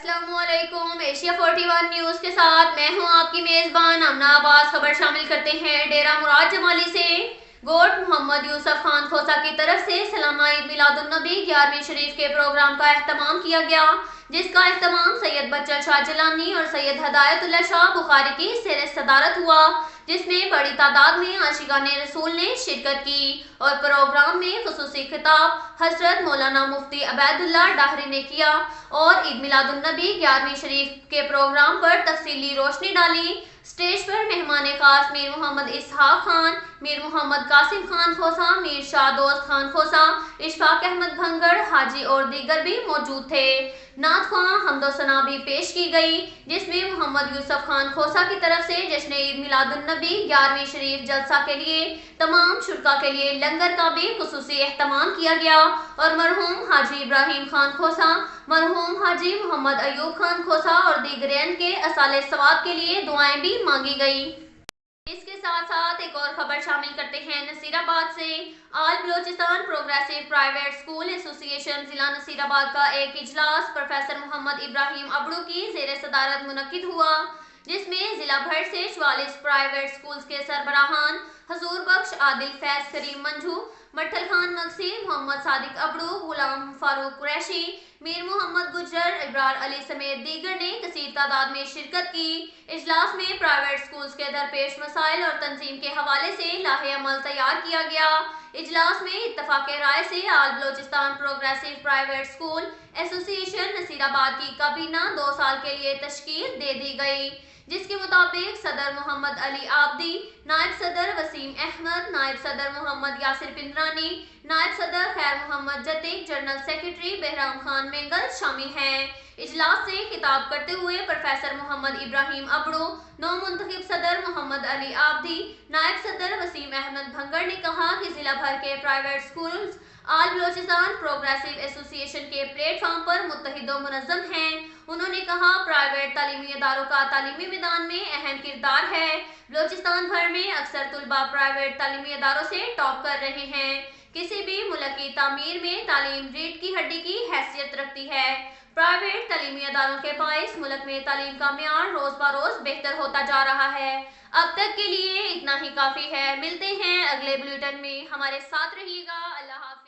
अस्सलाम वालेकुम। Asia 41 news के साथ मैं हूं आपकी मेज़बान अमना अब्बास। खबर शामिल करते हैं डेरा मुराद जमाली से। गोट मोहम्मद यूसुफ खान खोसा की तरफ से सलामा ईद मिलादुन्नबी 11वीं शरीफ के प्रोग्राम का एहतमाम किया गया, जिसका एहतमाम सैयद बच्चन शाह जिलानी और सैयद हदायतुल्लाह शाह बुखारी की ज़ेर सदारत हुआ, जिसमें बड़ी तादाद में आशिकाने रसूल ने शिरकत की और प्रोग्राम में खुसूसी खिताब हजरत मौलाना मुफ्ती अबैदुल्ला डाहरी ने किया और ईद मिलादुन्नबी 11वीं शरीफ के प्रोग्राम पर तफसीली रोशनी डाली। स्टेज पर मेहमान खास मीर मोहम्मद इसहाक खान, मीर मोहम्मद कासिम खान खोसा, मीर शाहदोस्त खान खोसा, इशफाक अहमद भंगड़, हाजी और दीगर भी मौजूद थे। नात ख्वां हम्दो सना भी पेश की गई, जिसमें मोहम्मद यूसुफ खान खोसा की तरफ से जश्न ईद मिलादुन्नबी 11वीं शरीफ जलसा के लिए तमाम शुरका के लिए लंगर का भी खुसूसी एहतमाम किया गया और मरहूम हाजी इब्राहिम खान खोसा, मरहूम हाजी मोहम्मद अयूब खान खोसा और दीगरैन के असाले सवाब के लिए दुआएं भी मांगी गई। इसके साथ साथ एक और खबर शामिल करते हैं नसीराबाद से। All Balochistan progressive private school association जिला नसीराबाद का एक इजलास प्रोफेसर मोहम्मद इब्राहिम अबड़ू की ज़ेर सदारत मुनक्किद हुआ, जिसमें जिला भर से 44 प्राइवेट स्कूल्स के सरबराहान हजूर बख्श, आदिल फैज करीम मंजू, मट्ठल खान मगसी, मोहम्मद सादिक अबड़ू, गुलाम फारूक कुरैशी, मीर मोहम्मद गुजर, इब्रार अली समेत दीगर ने कसीर तादाद में शिरकत की। इजलास में प्राइवेट स्कूल्स के दरपेश मसाइल और तंजीम के हवाले से लाहे अमल तैयार किया गया। इजलास में इत्तफाक राय से all Balochistan progressive private school association Nasirabad की काबीना 2 साल के लिए तश्कील दे दी गई, जिसके मुताबिक सदर मोहम्मद अली आबदी, नायब सदर वसीम अहमद, नायब सदर मोहम्मद यासिर पिंदरानी, नायब सदर खैर मोहम्मद जतीक, जनरल सेक्रेटरी बहराम खान मेंगल शामिल हैं। इजलास से खिताब करते हुए प्रोफेसर मोहम्मद इब्राहिम अबड़ू, नौ मुंतखब सदर मोहम्मद अली आबदी, नायब सदर वसीम अहमद भंगड़ ने कहा कि जिला भर के private schools all Balochistan progressive association के प्लेटफॉर्म पर मुत्तहिद व मुनज़्ज़म हैं। उन्होंने कहा प्राइवेट तालीमी इदारों का तालीमी मैदान में अहम किरदार है। बलोचिस्तान भर में अक्सर तुलबा प्राइवेट तालीमी इदारों से टॉप कर रहे हैं। किसी भी मुल्क की तामीर में तालीम रीढ़ की हड्डी की हैसियत रखती है। प्राइवेट तालीमी इदारों के बाइस मुल्क में तालीम का मियार रोज बरोज बेहतर होता जा रहा है। अब तक के लिए इतना ही काफ़ी है। मिलते हैं अगले बुलेटिन में, हमारे साथ रहिएगा। अल्लाह हाफ़िज़।